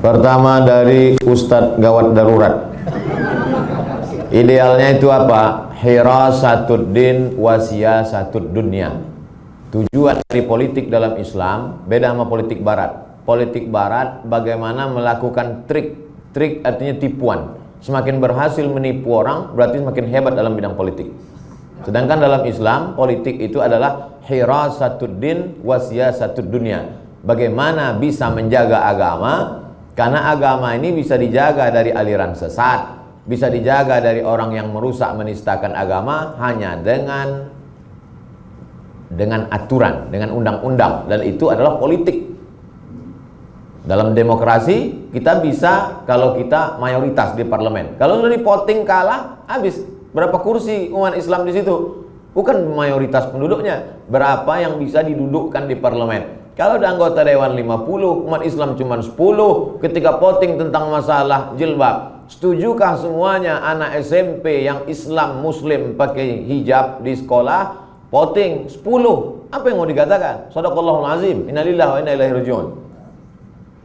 Pertama dari Ustadz Gawat Darurat. Idealnya itu apa? Hirasatuddin wasiyasatud dunya. Tujuan dari politik dalam Islam beda sama politik barat. Politik barat bagaimana melakukan trik. Trik artinya tipuan. Semakin berhasil menipu orang berarti semakin hebat dalam bidang politik. Sedangkan dalam Islam politik itu adalah hirasatuddin wasiyasatud dunya. Bagaimana bisa menjaga agama? Karena agama ini bisa dijaga dari aliran sesat, bisa dijaga dari orang yang merusak menistakan agama hanya dengan aturan, dengan undang-undang, dan itu adalah politik. Dalam demokrasi kita bisa kalau kita mayoritas di parlemen. Kalau sudah di voting kalah, habis. Berapa kursi umat Islam di situ? Bukan mayoritas penduduknya, berapa yang bisa didudukkan di parlemen. Kalau ada anggota dewan 50, umat Islam cuma 10. Ketika voting tentang masalah jilbab, setujukah semuanya anak SMP yang Islam Muslim pakai hijab di sekolah? Voting 10. Apa yang mau dikatakan? Shadaqallahul azim. Innalillahi wa inna ilaihi raji'un.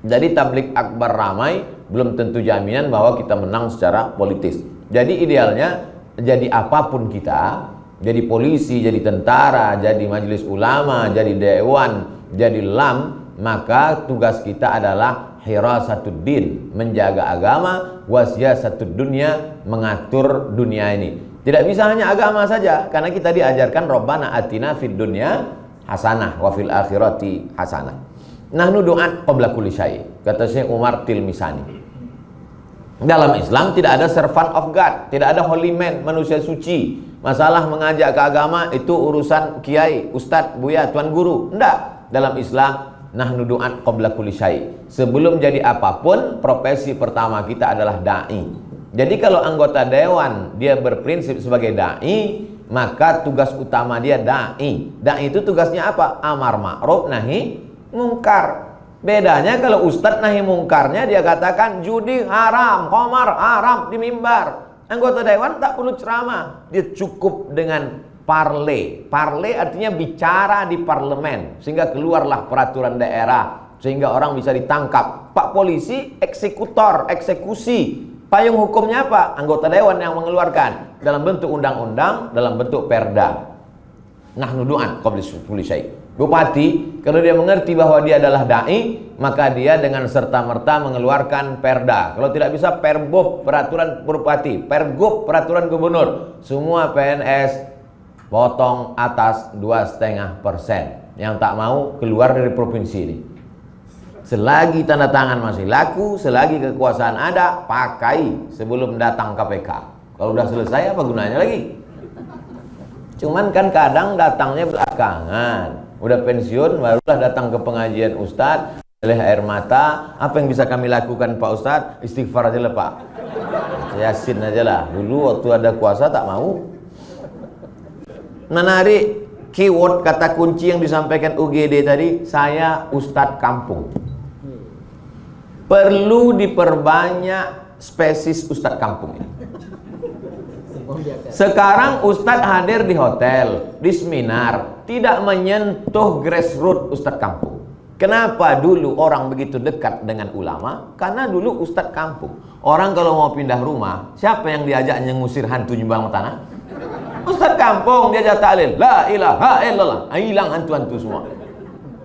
Jadi tablik akbar ramai belum tentu jaminan bahwa kita menang secara politis. Jadi idealnya jadi apapun kita, jadi polisi, jadi tentara, jadi majelis ulama, jadi dewan, jadi LAM, maka tugas kita adalah hirasatuddin, menjaga agama, wasiyasatud dunya, mengatur dunia ini. Tidak bisa hanya agama saja, karena kita diajarkan Rabbana atina fid dunya hasanah wa fil akhirati hasanah. Nahnu du'at qabla kulli syai', kata Syekh Umar Tilmisani. Dalam Islam tidak ada servant of God, tidak ada holy man, manusia suci. Masalah mengajak ke agama itu urusan kiai, ustadz, buya, tuan guru. Enggak. Dalam Islam nahnu du'at qabla kulli syai'. Sebelum jadi apapun, profesi pertama kita adalah dai. Jadi kalau anggota dewan dia berprinsip sebagai dai, maka tugas utama dia dai. Dai itu tugasnya apa? Amar ma'ruf nahi mungkar. Bedanya kalau ustadz nahi mungkarnya dia katakan judi haram, khamar haram di mimbar. Anggota dewan tak perlu ceramah, dia cukup dengan parle. Parle artinya bicara di parlemen sehingga keluarlah peraturan daerah, sehingga orang bisa ditangkap. Pak polisi eksekutor, eksekusi. Payung hukumnya apa? Anggota dewan yang mengeluarkan dalam bentuk undang-undang, dalam bentuk perda. Nahnu du'at qabla kulli syai'. Bupati kalau dia mengerti bahwa dia adalah dai, maka dia dengan serta-merta mengeluarkan perda. Kalau tidak bisa perbob, peraturan bupati, pergub, peraturan gubernur. Semua PNS potong atas 2,5%. Yang tak mau keluar dari provinsi ini. Selagi tanda tangan masih laku, selagi kekuasaan ada, pakai sebelum datang KPK. Kalau udah selesai apa gunanya lagi? Cuman kan kadang datangnya belakangan. Udah pensiun barulah datang ke pengajian Ustadz, oleh air mata. Apa yang bisa kami lakukan Pak Ustadz? Istighfar aja lah Pak, Yasin aja lah. Dulu waktu ada kuasa tak mau. Menarik keyword kata kunci yang disampaikan UGD tadi, saya Ustadz kampung. Perlu diperbanyak spesies Ustadz kampung ini. Sekarang Ustadz hadir di hotel, di seminar, tidak menyentuh grassroots Ustadz kampung. Kenapa dulu orang begitu dekat dengan ulama? Karena dulu Ustadz kampung. Orang kalau mau pindah rumah, siapa yang diajaknya ngusir hantu nyumbang tanah? Ustadz kampung, diajak tahlil, la ilaha illallah, hilang hantu-hantu semua.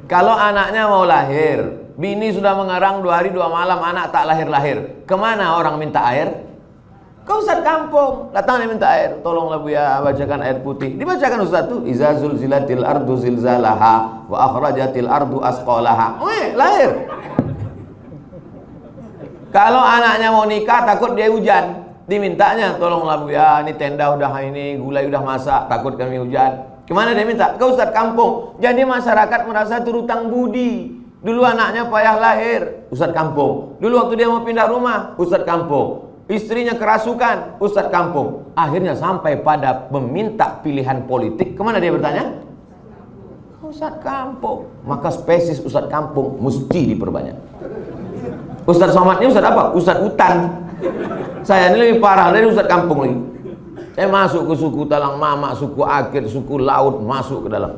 Kalau anaknya mau lahir, bini sudah mengarang 2 hari 2 malam, anak tak lahir-lahir, kemana orang minta air? Kau Ustadz kampung, datang dia minta air, tolonglah Buya bacakan air putih. Dibacakan Ustadz tuh, iza zulzilatil ardu zilzalaha wa akhrajatil ardu asqalaha. Lahir. Kalau anaknya mau nikah takut dia hujan, dimintanya tolonglah Buya, ini tenda udah ini, gulai udah masak, takut kami hujan. Kemana dia minta? Kau Ustadz kampung. Jadi masyarakat merasa terutang budi. Dulu anaknya payah lahir, Ustadz kampung. Dulu waktu dia mau pindah rumah, Ustadz kampung. Istrinya kerasukan, Ustadz kampung. Akhirnya sampai pada meminta pilihan politik. Kemana dia bertanya? Ustadz kampung. Maka spesies Ustadz kampung mesti diperbanyak. Ustadz Somad ini Ustadz apa? Ustadz hutan. Saya ini lebih parah dari Ustadz kampung lagi. Saya masuk ke suku Talang Mama, suku Akir, suku Laut, masuk ke dalam.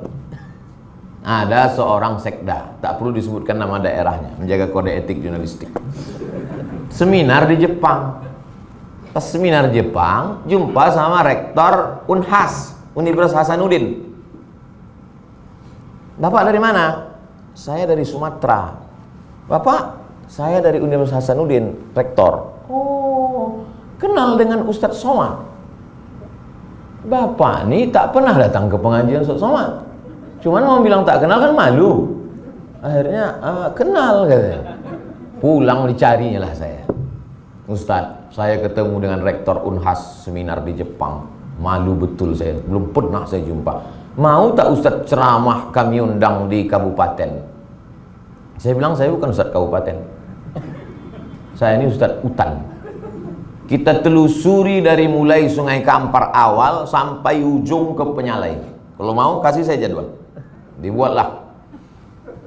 Ada seorang sekda, tak perlu disebutkan nama daerahnya, menjaga kode etik jurnalistik. seminar di Jepang. Pas seminar Jepang, jumpa sama rektor Unhas, Universitas Hasanuddin. Bapak dari mana? Saya dari Sumatera. Bapak, saya dari Universitas Hasanuddin, rektor. Oh, kenal dengan Ustadz Somad. Bapak ini tak pernah datang ke pengajian Ustadz Somad. Cuman mau bilang tak kenal kan malu. Akhirnya kenal katanya. Pulang dicarinya lah saya. Ustadz, saya ketemu dengan rektor Unhas seminar di Jepang. Malu betul saya, belum pernah saya jumpa. Mau tak Ustadz ceramah kami undang di kabupaten? Saya bilang saya bukan Ustadz kabupaten. Saya ini Ustadz Utan. Kita telusuri dari mulai Sungai Kampar awal sampai ujung ke Penyalai. Kalau mau kasih saya jadwal. Dibuatlah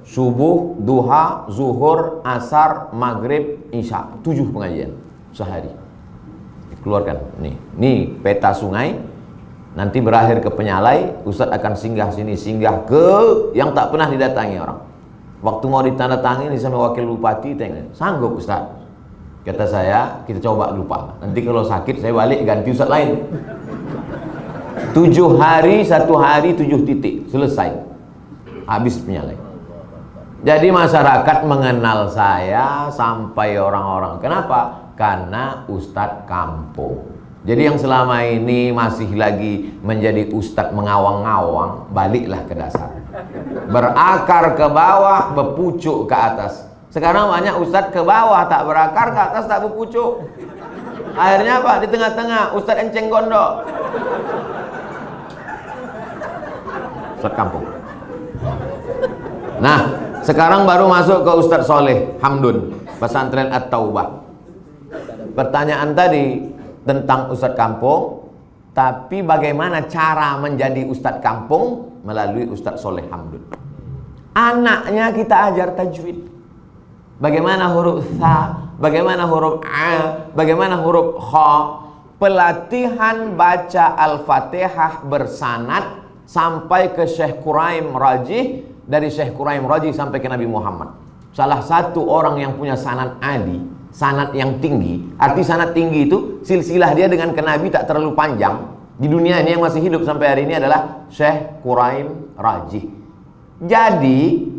subuh, duha, zuhur, asar, maghrib, isya, 7 pengajian sehari. Keluarkan nih peta sungai. Nanti berakhir ke Penyalai, Ustadz akan singgah sini, singgah ke yang tak pernah didatangi orang. Waktu mau ditandatangani sama wakil bupati, tengok, sanggup Ustadz. Kata saya, kita coba lupa. Nanti kalau sakit saya balik ganti Ustadz lain. 7 hari, 1 hari, 7 titik, selesai. Habis Penyalai. Jadi masyarakat mengenal saya sampai orang-orang. Kenapa? Karena Ustadz kampung. Jadi yang selama ini masih lagi menjadi Ustadz mengawang-awang, baliklah ke dasar. Berakar ke bawah, berpucuk ke atas. Sekarang banyak Ustadz ke bawah tak berakar, ke atas tak berpucuk. Akhirnya apa? Di tengah-tengah Ustadz enceng gondok. Ustadz kampung. Nah, sekarang baru masuk ke Ustadz Soleh Hamdun, pesantren At-Taubah. Pertanyaan tadi tentang Ustadz kampung, tapi bagaimana cara menjadi Ustadz kampung? Melalui Ustadz Soleh Hamdun. Anaknya kita ajar tajwid. Bagaimana huruf tha, bagaimana huruf a, bagaimana huruf kha. Pelatihan baca Al-Fatihah bersanad sampai ke Syekh Quraim Rajih, dari Syekh Quraim Rajih sampai ke Nabi Muhammad. Salah satu orang yang punya sanad ali, sanad yang tinggi. Arti sanad tinggi itu silsilah dia dengan ke Nabi tak terlalu panjang. Di dunia ini yang masih hidup sampai hari ini adalah Syekh Quraim Rajih. Jadi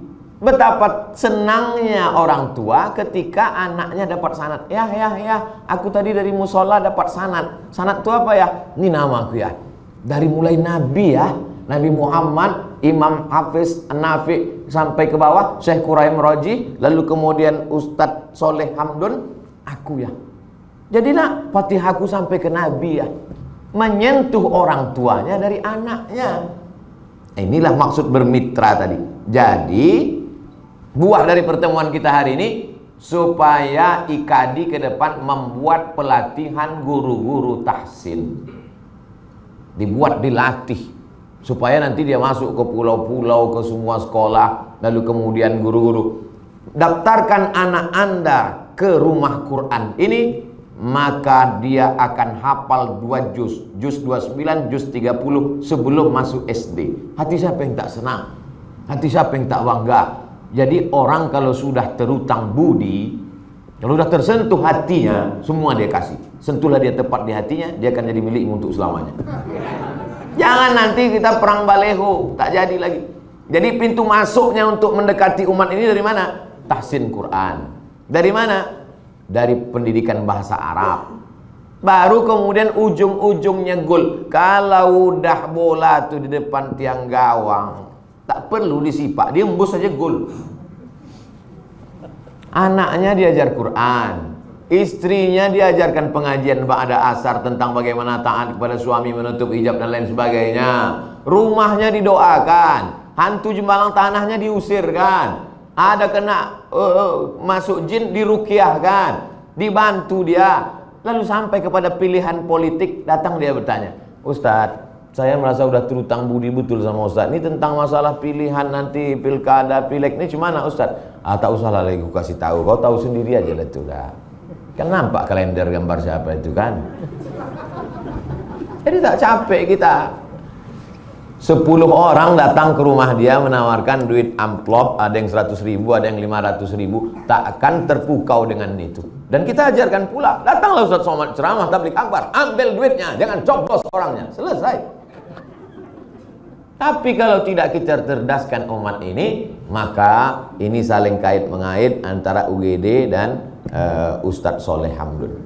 betapa senangnya orang tua ketika anaknya dapat sanad. Ya, aku tadi dari musola dapat sanad. Sanad itu apa ya? Ini nama aku ya. Dari mulai Nabi ya, Nabi Muhammad, Imam Hafiz Nafi sampai ke bawah Syekh Quraim Rajih, lalu kemudian Ustadz Soleh Hamdun, aku ya. Jadilah Fatihahku sampai ke Nabi ya. Menyentuh orang tuanya dari anaknya. Inilah maksud bermitra tadi. Jadi buah dari pertemuan kita hari ini, supaya IKADI ke depan membuat pelatihan guru-guru tahsin. Dibuat, dilatih, supaya nanti dia masuk ke pulau-pulau, ke semua sekolah, lalu kemudian guru-guru daftarkan anak Anda ke rumah Quran ini, maka dia akan hafal 2 juz, juz 29, juz 30 sebelum masuk SD. Hati siapa yang tak senang? Hati siapa yang tak bangga? Jadi orang kalau sudah terutang budi, kalau sudah tersentuh hatinya, semua dia kasih. Sentuhlah dia tepat di hatinya, dia akan jadi milikmu untuk selamanya. Jangan nanti kita perang baleho, tak jadi lagi. Jadi pintu masuknya untuk mendekati umat ini dari mana? Tahsin Quran. Dari mana? Dari pendidikan bahasa Arab. Baru kemudian ujung-ujungnya gol. Kalau udah bola tuh di depan tiang gawang, tak perlu disipak, dia embus saja gol. Anaknya diajar Quran, istrinya diajarkan pengajian ba'da asar tentang bagaimana taat kepada suami, menutup hijab dan lain sebagainya. Rumahnya didoakan, hantu jembalang tanahnya diusirkan, ada kena masuk jin diruqyahkan, dibantu dia. Lalu sampai kepada pilihan politik, datang dia bertanya, Ustadz, saya merasa udah terutang budi betul sama Ustadz. Ini tentang masalah pilihan nanti pilkada, pileg ini gimana Ustadz? Tak usah lah lagi aku kasih tahu, kau tahu sendiri aja lah itu dah. Kan nampak kalender gambar siapa itu kan. Jadi tak capek kita. 10 orang datang ke rumah dia menawarkan duit amplop, ada yang 100.000, ada yang 500.000, tak akan terpukau dengan itu. Dan kita ajarkan pula, datanglah Ustaz Somad ceramah tabligh akbar, ambil duitnya, jangan coblos orangnya, selesai. Tapi kalau tidak kita cerdaskan umat ini, maka ini saling kait mengait antara UGD dan Ustadz Soleh Hamdun.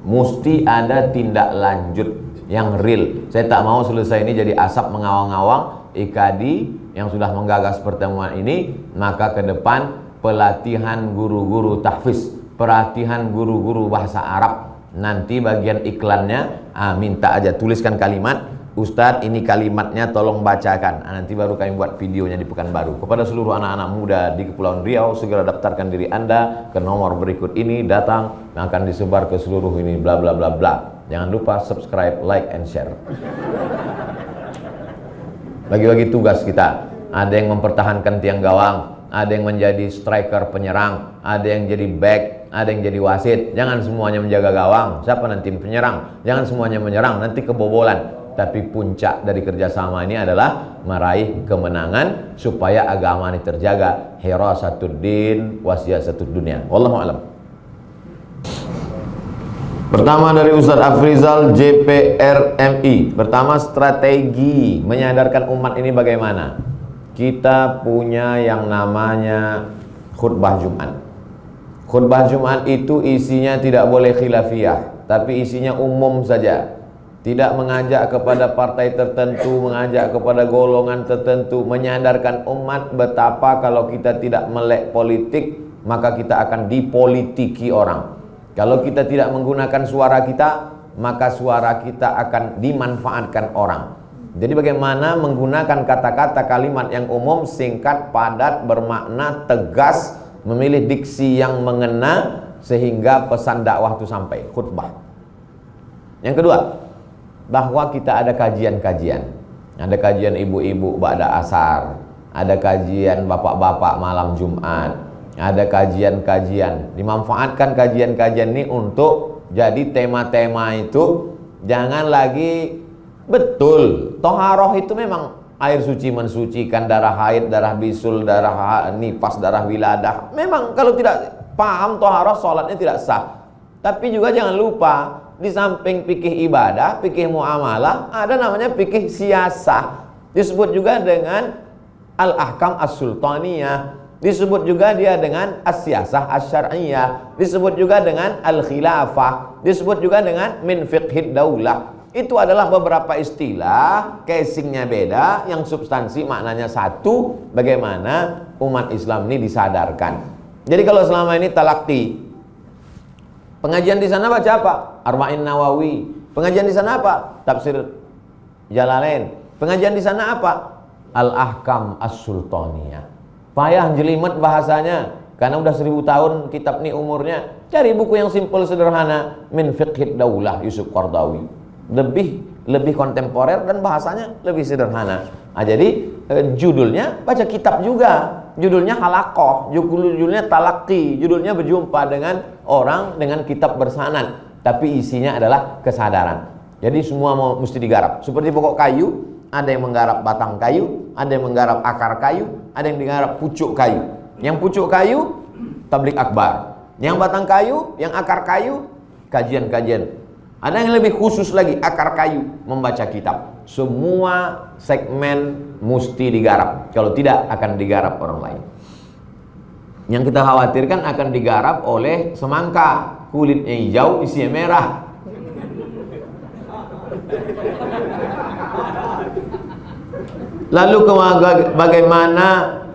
Mesti ada tindak lanjut yang real. Saya tak mau selesai ini jadi asap mengawang-awang IKADI yang sudah menggagas pertemuan ini. Maka ke depan pelatihan guru-guru tahfiz, pelatihan guru-guru bahasa Arab. Nanti bagian iklannya minta aja tuliskan kalimat, Ustadz ini kalimatnya tolong bacakan. Nanti baru kami buat videonya di Pekanbaru. Kepada seluruh anak-anak muda di Kepulauan Riau, segera daftarkan diri Anda ke nomor berikut ini, datang, akan disebar ke seluruh ini, bla bla bla bla. Jangan lupa subscribe, like, and share. Bagi-bagi tugas kita. Ada yang mempertahankan tiang gawang, ada yang menjadi striker penyerang, ada yang jadi back, ada yang jadi wasit. Jangan semuanya menjaga gawang. Siapa nanti penyerang? Jangan semuanya menyerang, nanti kebobolan. Tapi puncak dari kerjasama ini adalah meraih kemenangan supaya agama ini terjaga. Hirasatuddin wasiyasatud dunia. Wallahu a'lam. Pertama dari Ustadz Afrizal JPRMI. Pertama, strategi menyadarkan umat ini bagaimana? Kita punya yang namanya khutbah Jumat. Khutbah Jumat itu isinya tidak boleh khilafiyah, tapi isinya umum saja. Tidak mengajak kepada partai tertentu, mengajak kepada golongan tertentu, menyadarkan umat betapa kalau kita tidak melek politik, maka kita akan dipolitiki orang. Kalau kita tidak menggunakan suara kita, maka suara kita akan dimanfaatkan orang. Jadi bagaimana menggunakan kata-kata kalimat yang umum, singkat, padat, bermakna, tegas, memilih diksi yang mengena, sehingga pesan dakwah itu sampai, khutbah. Yang kedua, bahwa kita ada kajian-kajian. Ada kajian ibu-ibu ba'da asar, ada kajian bapak-bapak malam Jumat, ada kajian-kajian. Dimanfaatkan kajian-kajian ini untuk jadi tema-tema itu. Jangan lagi, betul, toharoh itu memang air suci mensucikan, darah haid, darah bisul, darah nifas, darah wiladah. Memang kalau tidak paham toharoh, sholatnya tidak sah. Tapi juga jangan lupa, di samping fikih ibadah, fikih muamalah, ada namanya fikih siyasah. Disebut juga dengan al-ahkam as-sultaniyah. Disebut juga dia dengan as-siyasah as-syar'iyah. Disebut juga dengan al-khilafah. Disebut juga dengan min fiqhid daulah. Itu adalah beberapa istilah, casingnya beda, yang substansi maknanya satu. Bagaimana umat Islam ini disadarkan. Jadi kalau selama ini talakti, pengajian di sana baca apa? Arba'in Nawawi. Pengajian di sana apa? Tafsir Jalalain. Pengajian di sana apa? Al-Ahkam As-Sultaniyah. Payah jelimet bahasanya, karena udah 1000 tahun kitab ini umurnya. Cari buku yang simpel sederhana, Min Fiqhid Daulah Yusuf Qardawi. Lebih kontemporer dan bahasanya lebih sederhana. Jadi judulnya baca kitab juga. Judulnya halakoh, judulnya talaki, judulnya berjumpa dengan orang dengan kitab bersanad. Tapi isinya adalah kesadaran. Jadi semua mesti digarap. Seperti pokok kayu, ada yang menggarap batang kayu, ada yang menggarap akar kayu, ada yang menggarap pucuk kayu. Yang pucuk kayu, tabligh akbar. Yang batang kayu, yang akar kayu, kajian-kajian. Ada yang lebih khusus lagi, akar kayu, membaca kitab. Semua segmen mesti digarap. Kalau tidak, akan digarap orang lain. Yang kita khawatirkan akan digarap oleh semangka. Kulitnya hijau, isinya merah. Lalu bagaimana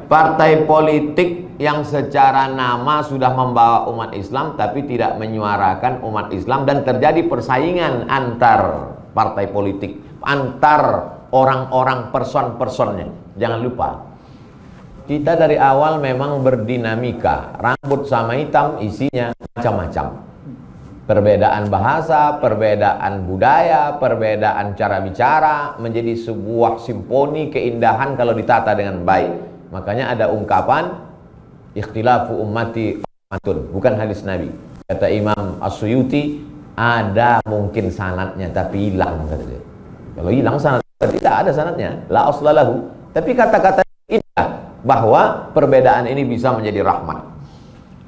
partai politik yang secara nama sudah membawa umat Islam tapi tidak menyuarakan umat Islam, dan terjadi persaingan antar partai politik, antar orang-orang, person-personnya. Jangan lupa, kita dari awal memang berdinamika. Rambut sama hitam, isinya macam-macam. Perbedaan bahasa, perbedaan budaya, perbedaan cara bicara menjadi sebuah simfoni keindahan kalau ditata dengan baik. Makanya ada ungkapan ikhtilafu ummati rahmatun, bukan hadis Nabi. Kata Imam As-Suyuti, ada mungkin sanadnya tapi hilang, kata dia. Kalau hilang sanad Tidak ada sanadnya, la aslalahu. Tapi kata-kata indah bahwa perbedaan ini bisa menjadi rahmat.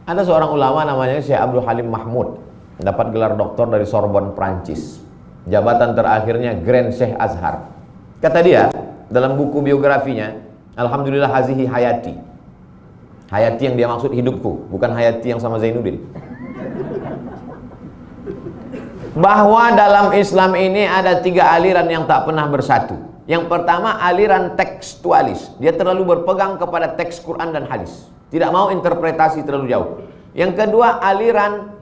Ada seorang ulama namanya Syekh Abdul Halim Mahmud, dapat gelar doktor dari Sorbonne, Prancis. Jabatan terakhirnya Grand Syekh Azhar. Kata dia dalam buku biografinya, Alhamdulillah hazihi hayati. Hayati yang dia maksud hidupku, bukan hayati yang sama Zainuddin. Bahwa dalam Islam ini ada 3 aliran yang tak pernah bersatu. Yang pertama aliran tekstualis. Dia terlalu berpegang kepada teks Quran dan hadis, tidak mau interpretasi terlalu jauh. Yang kedua aliran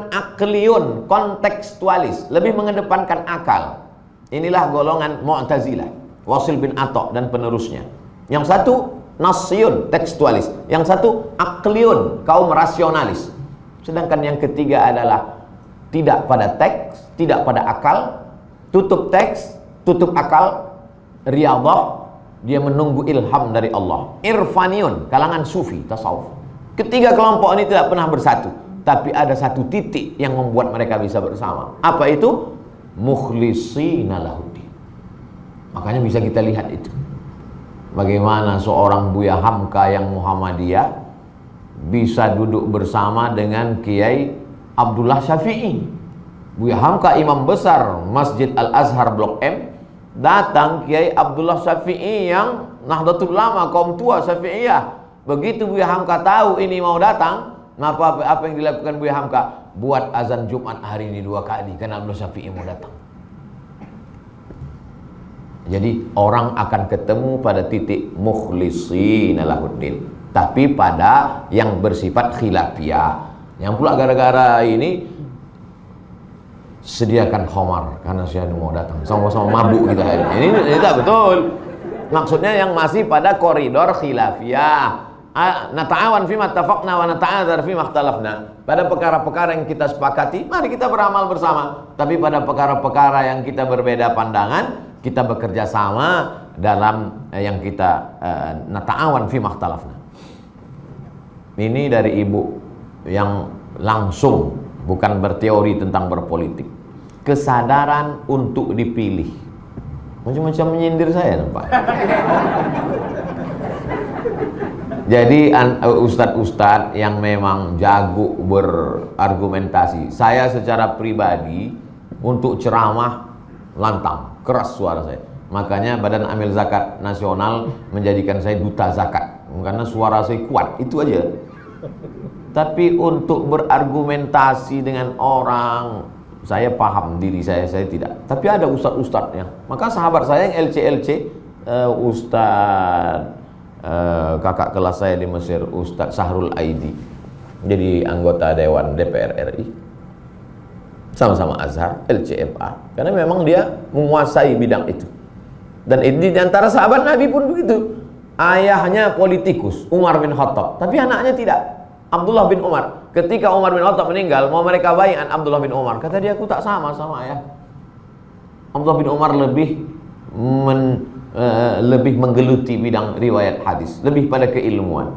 akliyun, kontekstualis, lebih mengedepankan akal. Inilah golongan Mu'tazilah, Wasil bin Atta dan penerusnya. Yang satu nasyun, tekstualis. Yang satu akliyun, kaum rasionalis. Sedangkan yang ketiga adalah tidak pada teks, tidak pada akal, tutup teks, tutup akal, riyadhah, dia menunggu ilham dari Allah. Irfaniyun, kalangan sufi, tasawuf. Ketiga kelompok ini tidak pernah bersatu, tapi ada satu titik yang membuat mereka bisa bersama. Apa itu? Mukhlisina lahuddin. Makanya bisa kita lihat itu. Bagaimana seorang Buya Hamka yang Muhammadiyah bisa duduk bersama dengan Kiai Abdullah Syafi'i. Buya Hamka imam besar Masjid Al-Azhar Blok M, datang Kiai Abdullah Syafi'i yang Nahdlatul Ulama, kaum tua Syafi'iyah. Begitu Buya Hamka tahu ini mau datang, apa yang dilakukan Buya Hamka? Buat azan Jumat hari ini 2 kali karena Abdullah Syafi'i mau datang. Jadi orang akan ketemu pada titik mukhlisina lahuddin, tapi pada yang bersifat khilafiyah. Yang pula gara-gara ini sediakan khamar karena saya mau datang, sama-sama mabuk kita. Ini tak betul. Maksudnya yang masih pada koridor khilafiyah. Nata'awan fima tafaqna wa nata'adzar fima ikhtalafna. Pada perkara-perkara yang kita sepakati, mari kita beramal bersama. Tapi pada perkara-perkara yang kita berbeda pandangan, kita bekerja sama dalam yang kita nata'awan fima ikhtalafna. Ini dari ibu yang langsung, bukan berteori tentang berpolitik. Kesadaran untuk dipilih. Macam-macam menyindir saya nampak. Jadi ustadz-ustadz yang memang jago berargumentasi, saya secara pribadi untuk ceramah lantang, keras suara saya. Makanya Badan Amil Zakat Nasional menjadikan saya duta zakat, karena suara saya kuat, itu aja. Tapi untuk berargumentasi dengan orang, saya paham diri saya tidak. Tapi ada ustadz-ustadznya. Maka sahabat saya yang LC, Ustadz kakak kelas saya di Mesir, Ustadz Sahrul Aidi, jadi anggota Dewan DPR RI, sama-sama Azhar, LCMA, karena memang dia menguasai bidang itu. Dan di antara sahabat Nabi pun begitu. Ayahnya politikus, Umar bin Khattab, tapi anaknya tidak. Abdullah bin Umar, ketika Umar bin Khattab meninggal, mau mereka bai'an Abdullah bin Umar, kata dia, aku tak sama ayah. Abdullah bin Umar lebih menggeluti bidang riwayat hadis, lebih pada keilmuan.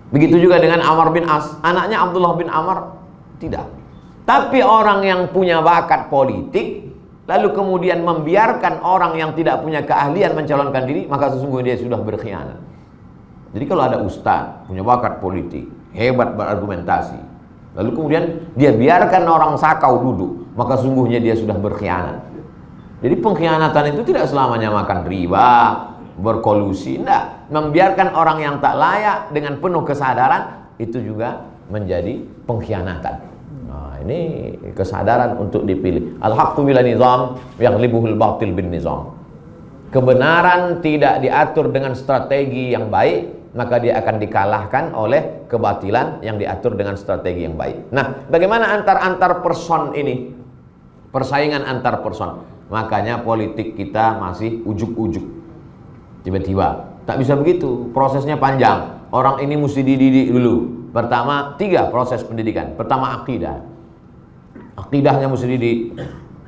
Begitu juga dengan Amr bin As, anaknya Abdullah bin Amr tidak. Tapi orang yang punya bakat politik, lalu kemudian membiarkan orang yang tidak punya keahlian mencalonkan diri, maka sesungguhnya dia sudah berkhianat. Jadi kalau ada ustaz punya bakat politik, hebat berargumentasi, lalu kemudian dia biarkan orang sakau duduk, maka sungguhnya dia sudah berkhianat. Jadi pengkhianatan itu tidak selamanya makan riba, berkolusi, enggak. Membiarkan orang yang tak layak dengan penuh kesadaran, itu juga menjadi pengkhianatan. Nah, ini kesadaran untuk dipilih. Al-haqqu bila nizam yaghlibuhul batil bin nizam. Kebenaran tidak diatur dengan strategi yang baik, maka dia akan dikalahkan oleh kebatilan yang diatur dengan strategi yang baik. Nah, bagaimana antar person ini? Persaingan antar person. Makanya politik kita masih ujuk-ujuk. Tiba-tiba. Tak bisa begitu. Prosesnya panjang. Orang ini mesti dididik dulu. Pertama, 3 proses pendidikan. Pertama, akidah. Akidahnya mesti dididik.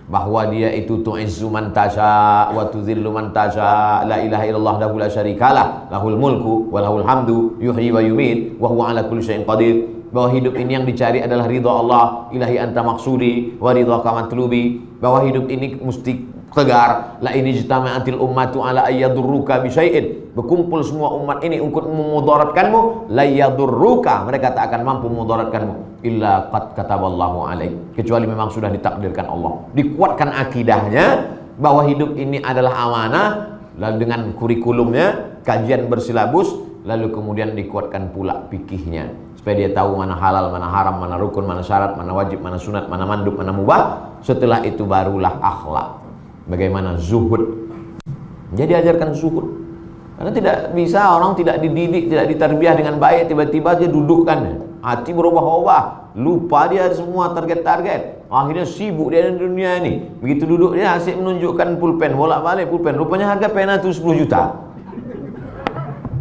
Bahwa dia itu tu'izzu man tasha wa tudhillu man tasha, la ilaha illallah lahu la syarikalah, lahul mulku wa lahul hamdu, yuhyi wa yumiit wa huwa ala kulli syai'in qadir. Bahwa hidup ini yang dicari adalah ridha Allah, ilahi anta maksudi wa ridha ka matlubi. Bahwa hidup ini mesti tegar, la ini ijtama'atil ummatu ala ayyadurruka bisyai'in, berkumpul semua umat ini untuk memudaratkanmu, la yadurruka, mereka tak akan mampu memudaratkanmu illa qad kataballahu alaik, kecuali memang sudah ditakdirkan Allah. Dikuatkan akidahnya bahwa hidup ini adalah amanah, lalu dengan kurikulumnya, kajian bersilabus, lalu kemudian dikuatkan pula fikihnya supaya dia tahu mana halal, mana haram, mana rukun, mana syarat, mana wajib, mana sunat, mana mandub, mana mubah. Setelah itu barulah akhlak. Bagaimana zuhud. Jadi ajarkan zuhud. Karena tidak bisa orang tidak dididik, tidak ditarbiyah dengan baik, tiba-tiba dia dudukkan, hati berubah-ubah, lupa dia semua target-target. Akhirnya sibuk dia di dunia ini. Begitu duduk dia asyik menunjukkan pulpen, bolak-balik pulpen. Rupanya harga pena itu 10 juta.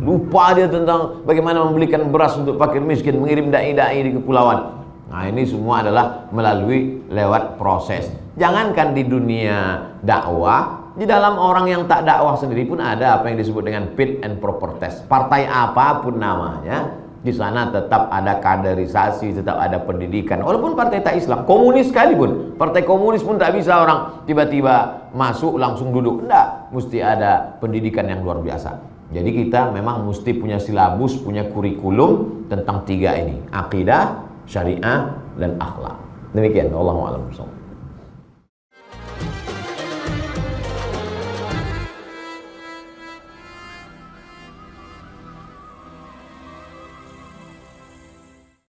Lupa dia tentang bagaimana membelikan beras untuk fakir miskin, mengirim dai-dai di kepulauan. Nah, ini semua adalah melalui lewat proses. Jangankan di dunia dakwah, di dalam orang yang tak dakwah sendiri pun ada apa yang disebut dengan fit and proper test. Partai apapun namanya, di sana tetap ada kaderisasi, tetap ada pendidikan. Walaupun partai tak Islam, komunis sekalipun, partai komunis pun tak bisa orang tiba-tiba masuk langsung duduk. Enggak, mesti ada pendidikan yang luar biasa. Jadi kita memang mesti punya silabus, punya kurikulum tentang tiga ini, akidah, syariah, dan akhlak. Demikian, Wallahu a'lam bishawab.